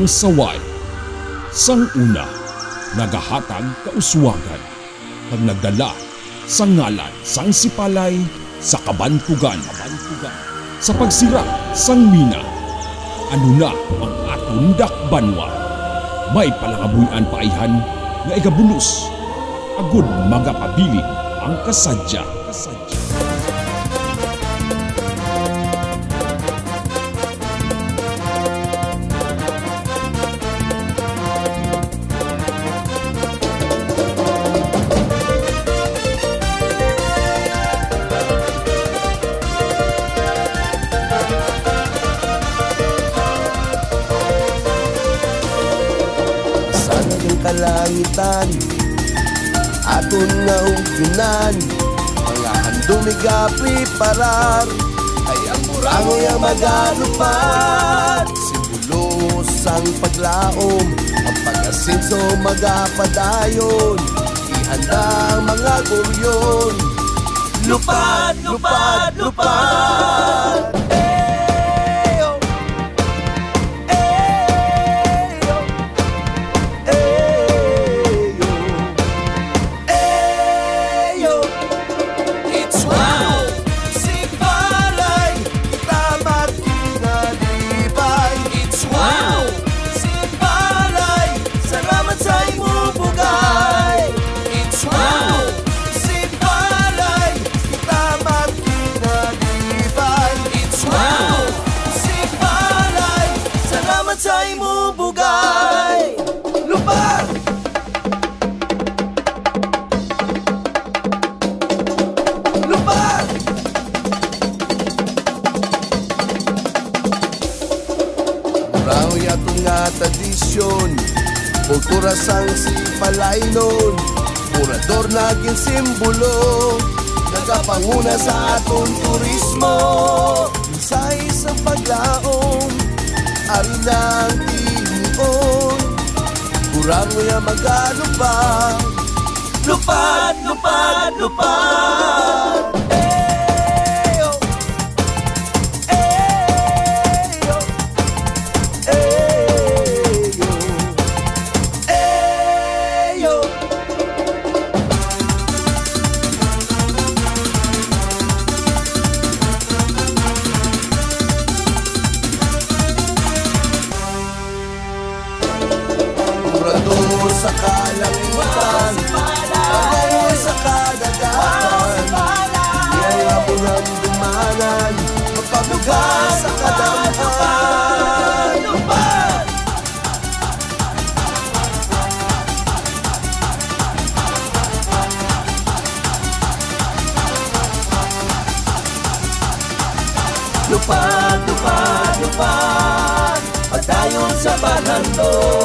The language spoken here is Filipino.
ang saway. Sang una, nagahatag kauswagan, pag nagdala sa ngalan sang sipalay sa kabantugan. Sa pagsira sang mina, ano na ang aton dakbanwa? May palangabuyan paayhan nga igabulos, agud magapabilin ang kasadya. Kalangitan aton nga ugyonan, mga handumiga preparar ay ang burangoy ang magalupad. Simbolo sang paglaom, ang pag-asinso magapadayon, ihanda ang mga guryon. Lupad, lupad, lupad. Say mo bugay, lupad! Lupad! Muraw yato nga tradisyon, kultura sang sipalay nun, murador naging simbolo, nagapanguna sa aton turismo. Sa isang paglaom, ari ng tinion, burangoy ang magalupad. Lupad, lupad, lupad. Eyo, eyo, eyo, eyo. Sa kalangitan, pagawin sa kadagatan, iyaya mo ng dumanan, mapabuga sa kadamhan. Lupad! Lupad, lupad, lupad, pagdayon sa banhandog.